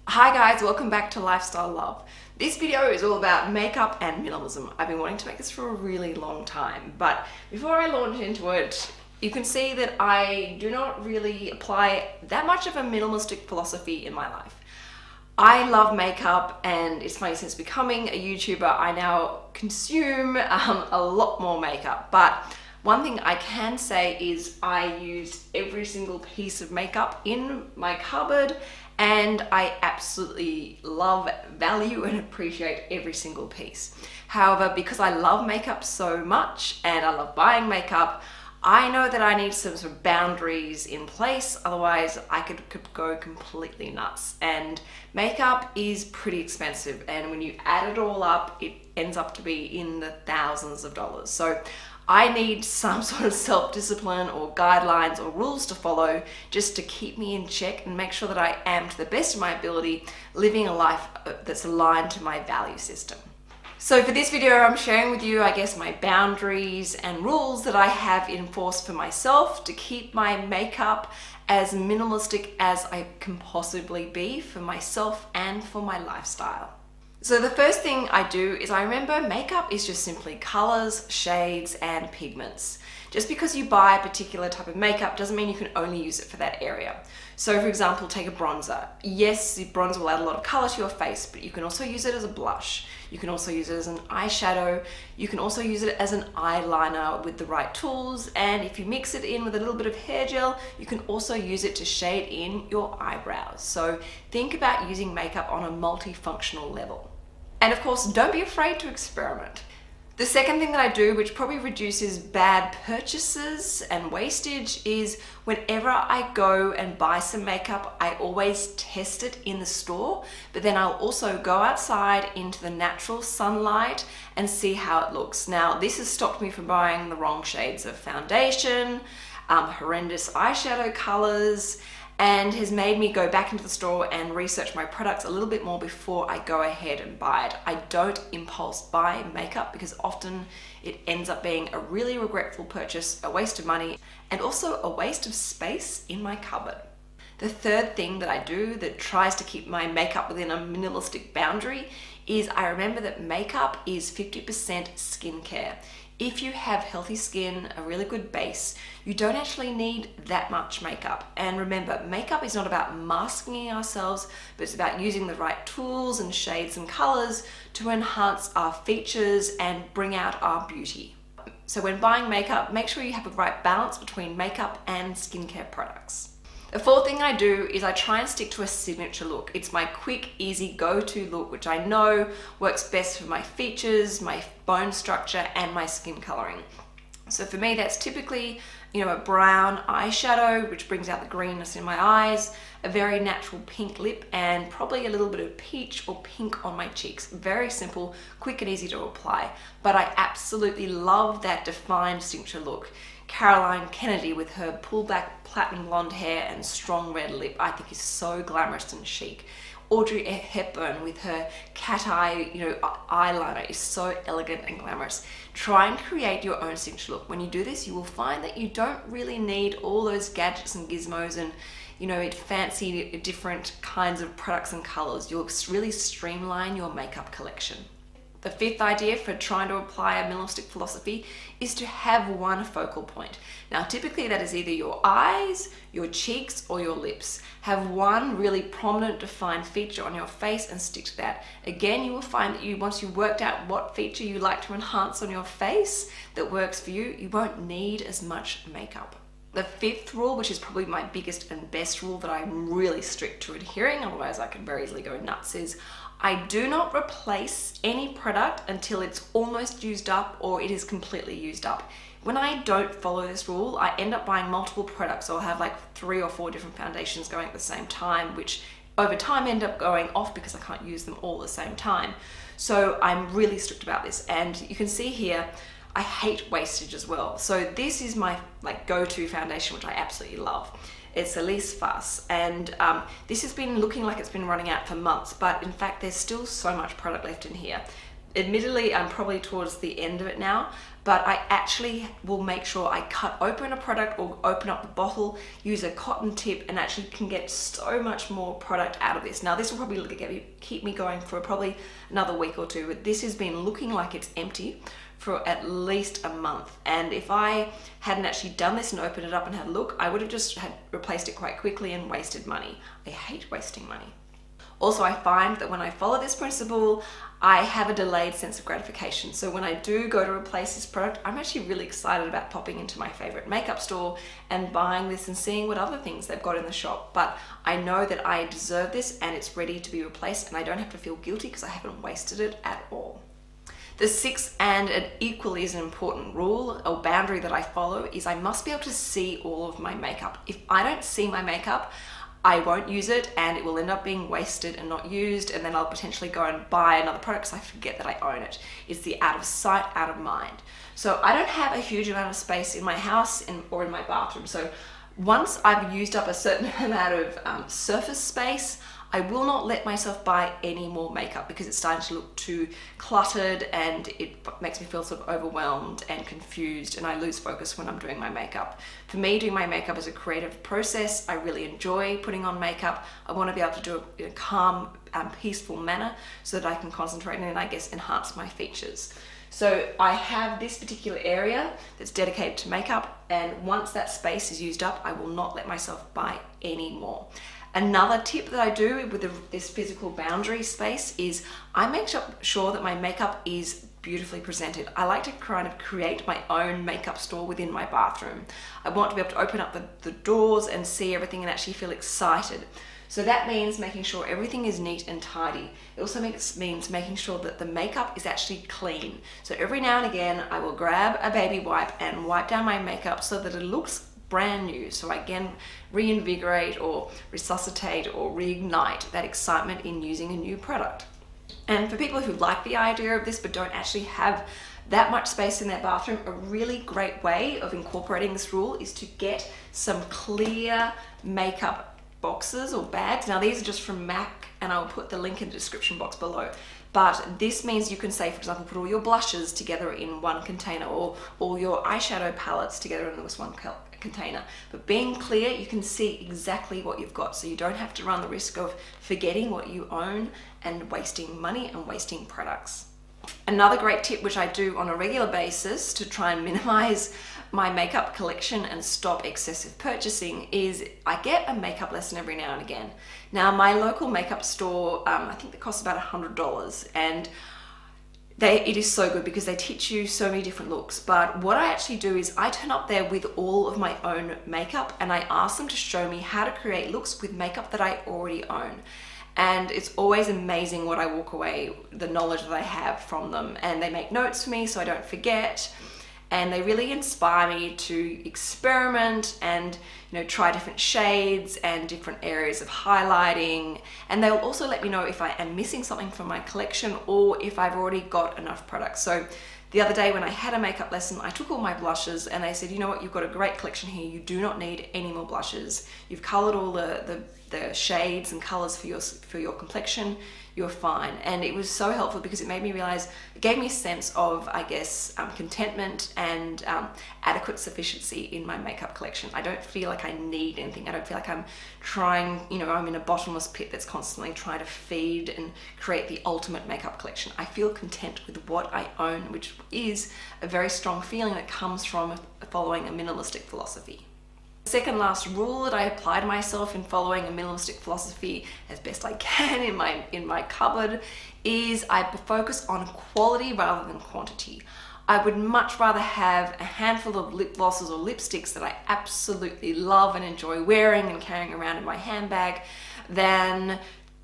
Hi guys, welcome back to Lifestyle Love. This video is all about makeup and minimalism. I've been wanting to make this for a really long time, but before I launch into it, you can see that I do not really apply that much of a minimalistic philosophy in my life. I love makeup, and it's funny, since becoming a YouTuber, I now consume a lot more makeup, but one thing I can say is I use every single piece of makeup in my cupboard, and I absolutely love, value, and appreciate every single piece. However, because I love makeup so much and I love buying makeup, I know that I need some sort of boundaries in place, otherwise I could go completely nuts. And makeup is pretty expensive, and when you add it all up, it ends up to be in the thousands of dollars. So I need some sort of self-discipline or guidelines or rules to follow just to keep me in check and make sure that I am, to the best of my ability, living a life that's aligned to my value system. So for this video, I'm sharing with you, I guess, my boundaries and rules that I have enforced for myself to keep my makeup as minimalistic as I can possibly be for myself and for my lifestyle. So the first thing I do is I remember makeup is just simply colors, shades, and pigments. Just because you buy a particular type of makeup doesn't mean you can only use it for that area. So for example, take a bronzer. Yes, the bronzer will add a lot of color to your face, but you can also use it as a blush. You can also use it as an eyeshadow. You can also use it as an eyeliner with the right tools. And if you mix it in with a little bit of hair gel, you can also use it to shade in your eyebrows. So think about using makeup on a multifunctional level. And of course, don't be afraid to experiment. The second thing that I do, which probably reduces bad purchases and wastage, is whenever I go and buy some makeup, I always test it in the store, but then I'll also go outside into the natural sunlight and see how it looks. Now, this has stopped me from buying the wrong shades of foundation, horrendous eyeshadow colors, and has made me go back into the store and research my products a little bit more before I go ahead and buy it. I don't impulse buy makeup because often it ends up being a really regretful purchase, a waste of money, and also a waste of space in my cupboard. The third thing that I do that tries to keep my makeup within a minimalistic boundary is I remember that makeup is 50% skincare. If you have healthy skin, a really good base, you don't actually need that much makeup. And remember, makeup is not about masking ourselves, but it's about using the right tools and shades and colors to enhance our features and bring out our beauty. So when buying makeup, make sure you have the right balance between makeup and skincare products. The fourth thing I do is I try and stick to a signature look. It's my quick, easy, go-to look, which I know works best for my features, my bone structure, and my skin coloring. So for me, that's typically, a brown eyeshadow, which brings out the greenness in my eyes, a very natural pink lip, and probably a little bit of peach or pink on my cheeks. Very simple, quick and easy to apply, but I absolutely love that defined signature look. Caroline Kennedy with her pulled back platinum blonde hair and strong red lip, I think is so glamorous and chic. Audrey Hepburn with her cat eye, eyeliner is so elegant and glamorous. Try and create your own signature look. When you do this, you will find that you don't really need all those gadgets and gizmos and fancy different kinds of products and colors. You'll really streamline your makeup collection. The fifth idea for trying to apply a minimalistic philosophy is to have one focal point. Now, typically that is either your eyes, your cheeks, or your lips. Have one really prominent, defined feature on your face and stick to that. Again, you will find that once you've worked out what feature you like to enhance on your face that works for you, you won't need as much makeup. The fifth rule, which is probably my biggest and best rule that I'm really strict to adhering, otherwise I can very easily go nuts, is I do not replace any product until it's almost used up or it is completely used up. When I don't follow this rule, I end up buying multiple products. I'll have like 3 or 4 different foundations going at the same time, which over time end up going off because I can't use them all at the same time. So I'm really strict about this. And you can see here, I hate wastage as well. So this is my go-to foundation, which I absolutely love. It's Elise Fuss, and this has been looking like it's been running out for months, but in fact there's still so much product left in here. Admittedly, I'm probably towards the end of it now, but I actually will make sure I cut open a product or open up the bottle, use a cotton tip, and actually can get so much more product out of this. Now this will probably keep me going for probably another week or two, but this has been looking like it's empty for at least a month. And if I hadn't actually done this and opened it up and had a look, I would have just replaced it quite quickly and wasted money. I hate wasting money. Also, I find that when I follow this principle, I have a delayed sense of gratification. So when I do go to replace this product, I'm actually really excited about popping into my favorite makeup store and buying this and seeing what other things they've got in the shop. But I know that I deserve this and it's ready to be replaced, and I don't have to feel guilty because I haven't wasted it at all. The sixth and an equally as an important rule or boundary that I follow is I must be able to see all of my makeup. If I don't see my makeup, I won't use it and it will end up being wasted and not used, and then I'll potentially go and buy another product because I forget that I own it. It's the out of sight, out of mind. So I don't have a huge amount of space in my house or in my bathroom. So once I've used up a certain amount of surface space, I will not let myself buy any more makeup because it's starting to look too cluttered and it makes me feel sort of overwhelmed and confused, and I lose focus when I'm doing my makeup. For me, doing my makeup is a creative process. I really enjoy putting on makeup. I want to be able to do it in a calm, peaceful manner so that I can concentrate and I guess enhance my features. So I have this particular area that's dedicated to makeup, and once that space is used up, I will not let myself buy any more. Another tip that I do with this physical boundary space is I make sure that my makeup is beautifully presented. I like to kind of create my own makeup store within my bathroom. I want to be able to open up the doors and see everything and actually feel excited. So that means making sure everything is neat and tidy. It also means making sure that the makeup is actually clean. So every now and again, I will grab a baby wipe and wipe down my makeup so that it looks brand new. So I again reinvigorate or resuscitate or reignite that excitement in using a new product. And for people who like the idea of this but don't actually have that much space in their bathroom, a really great way of incorporating this rule is to get some clear makeup boxes or bags. Now these are just from MAC and I'll put the link in the description box below. But this means you can say, for example, put all your blushes together in one container or all your eyeshadow palettes together in this one container. But being clear, you can see exactly what you've got, so you don't have to run the risk of forgetting what you own and wasting money and wasting products. Another great tip, which I do on a regular basis to try and minimize my makeup collection and stop excessive purchasing, is I get a makeup lesson every now and again. Now my local makeup store, I think it costs about $100, and it is so good because they teach you so many different looks. But what I actually do is I turn up there with all of my own makeup and I ask them to show me how to create looks with makeup that I already own. And it's always amazing what I walk away, the knowledge that I have from them. And they make notes for me so I don't forget. And they really inspire me to experiment and try different shades and different areas of highlighting. And they'll also let me know if I am missing something from my collection or if I've already got enough products. So the other day when I had a makeup lesson, I took all my blushes and they said, you know what, you've got a great collection here. You do not need any more blushes. You've colored all the shades and colors for your complexion. You're fine. And it was so helpful because it made me realize, it gave me a sense of, I guess, contentment and adequate sufficiency in my makeup collection. I don't feel like I need anything. I don't feel like I'm trying, I'm in a bottomless pit that's constantly trying to feed and create the ultimate makeup collection. I feel content with what I own, which is a very strong feeling that comes from following a minimalistic philosophy. The second last rule that I apply to myself in following a minimalistic philosophy as best I can in my cupboard is I focus on quality rather than quantity. I would much rather have a handful of lip glosses or lipsticks that I absolutely love and enjoy wearing and carrying around in my handbag than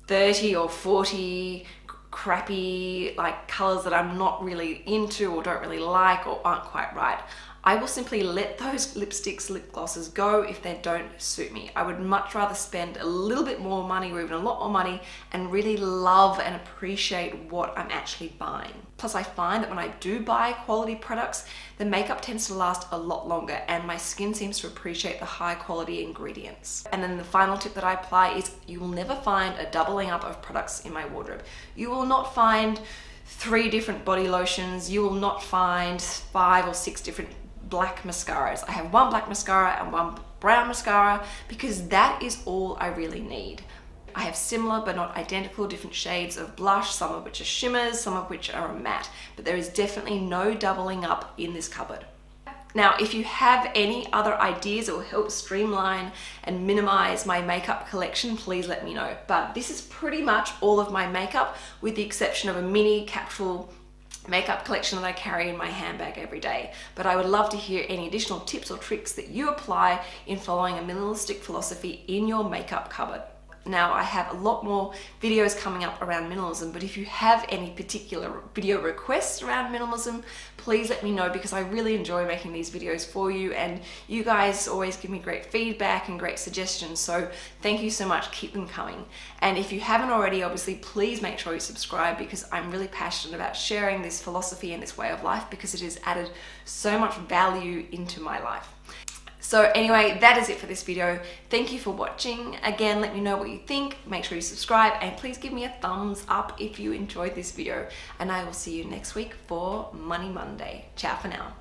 30 or 40 crappy colors that I'm not really into or don't really like or aren't quite right. I will simply let those lipsticks, lip glosses go if they don't suit me. I would much rather spend a little bit more money or even a lot more money and really love and appreciate what I'm actually buying. Plus I find that when I do buy quality products, the makeup tends to last a lot longer and my skin seems to appreciate the high quality ingredients. And then the final tip that I apply is you will never find a doubling up of products in my wardrobe. You will not find 3 different body lotions. You will not find 5 or 6 different black mascaras. I have 1 black mascara and 1 brown mascara because that is all I really need. I have similar but not identical different shades of blush, some of which are shimmers, some of which are a matte, but there is definitely no doubling up in this cupboard. Now, if you have any other ideas or help streamline and minimize my makeup collection, please let me know. But this is pretty much all of my makeup, with the exception of a mini capsule makeup collection that I carry in my handbag every day. But I would love to hear any additional tips or tricks that you apply in following a minimalistic philosophy in your makeup cupboard. Now, I have a lot more videos coming up around minimalism, but if you have any particular video requests around minimalism, please let me know, because I really enjoy making these videos for you, and you guys always give me great feedback and great suggestions, so thank you so much. Keep them coming. And if you haven't already, obviously, please make sure you subscribe, because I'm really passionate about sharing this philosophy and this way of life, because it has added so much value into my life. So anyway, that is it for this video. Thank you for watching. Again, let me know what you think. Make sure you subscribe, and please give me a thumbs up if you enjoyed this video. And I will see you next week for Money Monday. Ciao for now.